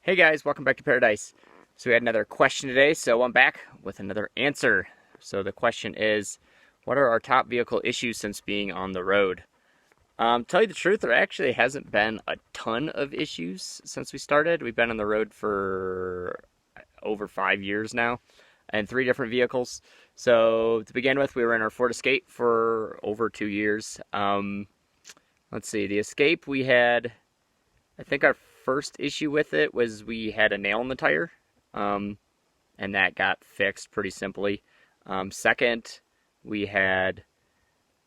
Hey guys, welcome back to Paradise. So we had another question today, so I'm back with another answer. So the question is, what are our top vehicle issues since being on the road? Tell you the truth, there actually hasn't been a ton of issues since we started. We've been on the road for over 5 years now, and 3 different vehicles. So to begin with, we were in our Ford Escape for over 2 years. Let's see, the Escape we had, I think our first issue with it was we had a nail in the tire, um, and that got fixed pretty simply. Second, we had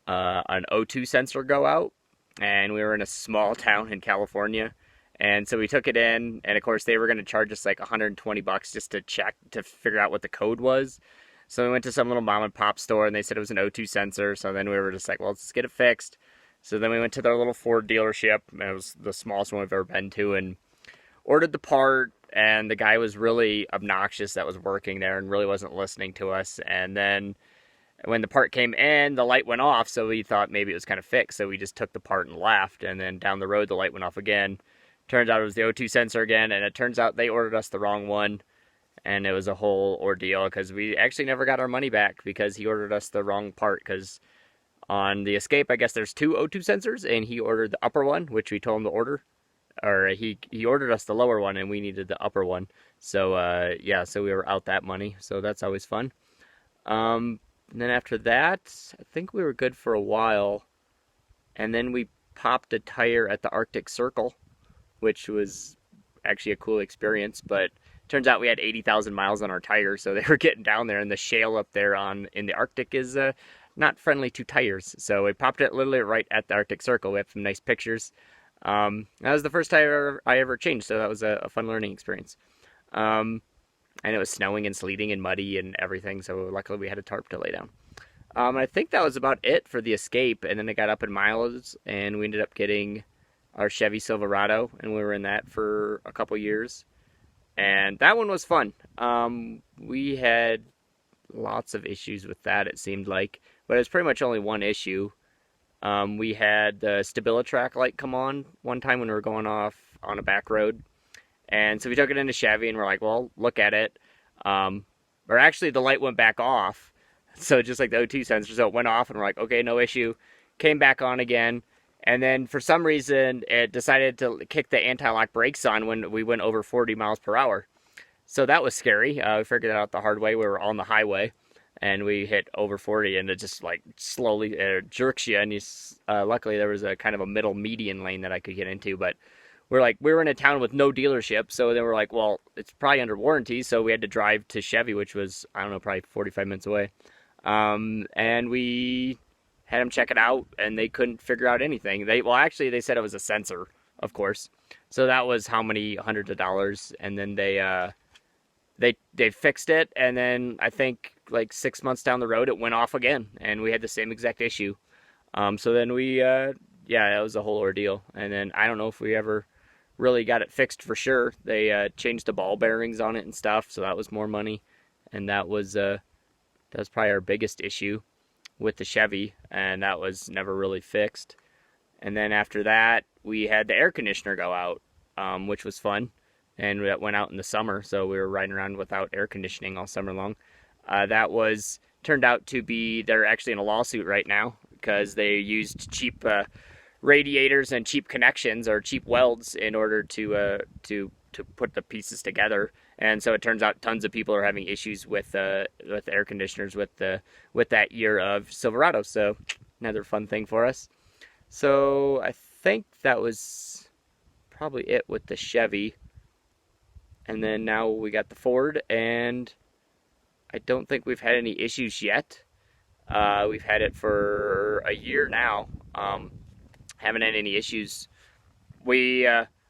an O2 sensor go out, and we were in a small town in California. And so we took it in, and of course they were going to charge us like $120 just to check to figure out what the code was. So we went to some little mom and pop store, and they said it was an O2 sensor. So then we were just like, well, let's get it fixed. So then we went to their little Ford dealership. It was the smallest one we've ever been to, and ordered the part. And the guy was really obnoxious that was working there and really wasn't listening to us. And then when the part came in, the light went off. So we thought maybe it was kind of fixed. So we just took the part and left. And then down the road, the light went off again. Turns out it was the O2 sensor again. And it turns out they ordered us the wrong one. And it was a whole ordeal because we actually never got our money back because he ordered us the wrong part. Because on the Escape, I guess there's 2 O2 sensors, and he ordered the upper one, which we told him to order. Or he ordered us the lower one, and we needed the upper one. So, yeah, so we were out that money. So that's always fun. And then after that, I think we were good for a while. And then we popped a tire at the Arctic Circle, which was actually a cool experience. But turns out we had 80,000 miles on our tires, so they were getting down there. And the shale up there in the Arctic is not friendly to tires. So we popped it literally right at the Arctic Circle. We have some nice pictures. That was the first tire I ever changed, so that was a fun learning experience. And it was snowing and sleeting and muddy and everything, so luckily we had a tarp to lay down. I think that was about it for the Escape, and then it got up in miles, and we ended up getting our Chevy Silverado, and we were in that for a couple years. And that one was fun. We had lots of issues with that, it seemed like, but it was pretty much only one issue. We had the StabiliTrak light come on one time when we were going off on a back road. And so we took it into Chevy and we're like, well, look at it. Or actually the light went back off. So just like the O2 sensor, so it went off and we're like, okay, no issue. Came back on again. And then for some reason it decided to kick the anti-lock brakes on when we went over 40 miles per hour. So that was scary. We figured that out the hard way. We were on the highway. And we hit over 40, and it just like slowly jerks you. And luckily there was a kind of a middle median lane that I could get into. But we were in a town with no dealership, so then we're like, well, it's probably under warranty. So we had to drive to Chevy, which was, I don't know, probably 45 minutes away. And we had them check it out, and they couldn't figure out anything. Actually they said it was a sensor, of course. So that was how many hundreds of dollars, and then they fixed it, and then I think like 6 months down the road it went off again, and we had the same exact issue. So then yeah, that was a whole ordeal. And then I don't know if we ever really got it fixed for sure. They changed the ball bearings on it and stuff, so that was more money. And that was probably our biggest issue with the Chevy, and that was never really fixed. And then after that, we had the air conditioner go out, which was fun. And that went out in the summer, so we were riding around without air conditioning all summer long. That turned out to be, they're actually in a lawsuit right now because they used cheap radiators and cheap connections or cheap welds in order to put the pieces together. And so it turns out tons of people are having issues with air conditioners with that year of Silverado. So another fun thing for us. So I think that was probably it with the Chevy. And then now we got the Ford, and I don't think we've had any issues yet. We've had it for a year now. Haven't had any issues.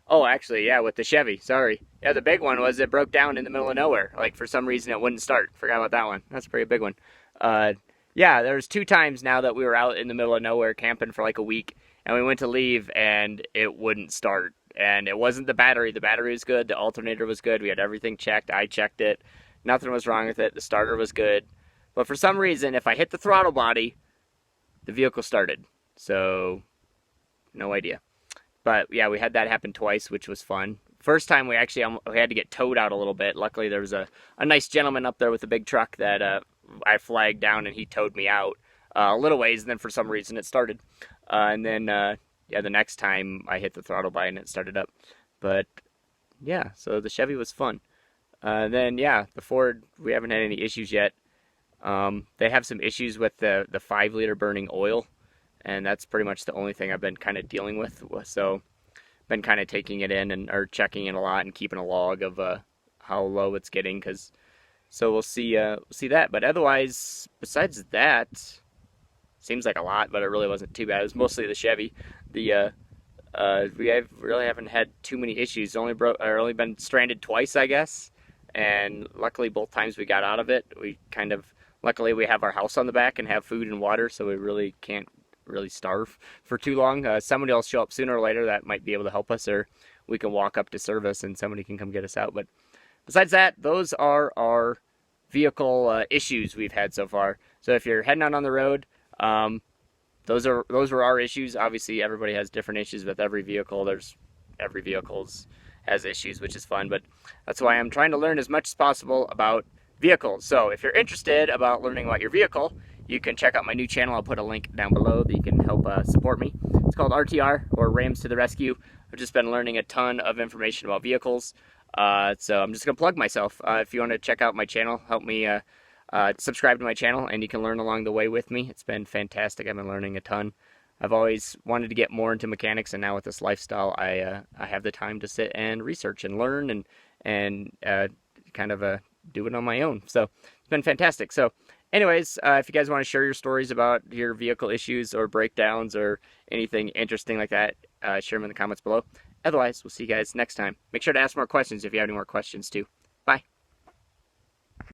Actually, yeah, with the Chevy, sorry. Yeah, the big one was it broke down in the middle of nowhere. Like, for some reason, it wouldn't start. Forgot about that one. That's a pretty big one. Yeah, there's 2 times now that we were out in the middle of nowhere camping for like a week, and we went to leave, and it wouldn't start. And it wasn't the battery. The battery was good. The alternator was good. We had everything checked. I checked it. Nothing was wrong with it. The starter was good. But for some reason, if I hit the throttle body, the vehicle started. So, no idea. But yeah, we had that happen twice, which was fun. first time we actually we had to get towed out a little bit. Luckily, there was a nice gentleman up there with a big truck that I flagged down, and he towed me out a little ways, and then for some reason it started. And then, yeah, the next time I hit the throttle by and it started up. But yeah, so the Chevy was fun. Then, yeah, the Ford, we haven't had any issues yet. They have some issues with the 5-liter burning oil, and that's pretty much the only thing I've been kind of dealing with. So, been kind of taking it in or checking it a lot and keeping a log of how low it's getting. So we'll see that. But otherwise, besides that, seems like a lot, but it really wasn't too bad. It was mostly the Chevy. We really haven't had too many issues. Only been stranded twice, I guess. And luckily, both times we got out of it. Luckily, we have our house on the back and have food and water, so we really can't really starve for too long. Somebody will show up sooner or later that might be able to help us, or we can walk up to service and somebody can come get us out. But besides that, those are our vehicle issues we've had so far. So if you're heading out on the road, those were our issues. Obviously, everybody has different issues with every vehicle. Every vehicle has issues, which is fun. But that's why I'm trying to learn as much as possible about vehicles. So if you're interested about learning about your vehicle, you can check out my new channel. I'll put a link down below that you can help support me. It's called RTR, or Rams to the Rescue. I've just been learning a ton of information about vehicles. So I'm just going to plug myself. If you want to check out my channel, help me subscribe to my channel, and you can learn along the way with me. It's been fantastic. I've been learning a ton. I've always wanted to get more into mechanics, and now with this lifestyle, I have the time to sit and research and learn and kind of do it on my own. So it's been fantastic. So anyways, if you guys want to share your stories about your vehicle issues or breakdowns or anything interesting like that, share them in the comments below. Otherwise, we'll see you guys next time. Make sure to ask more questions if you have any more questions too. Bye.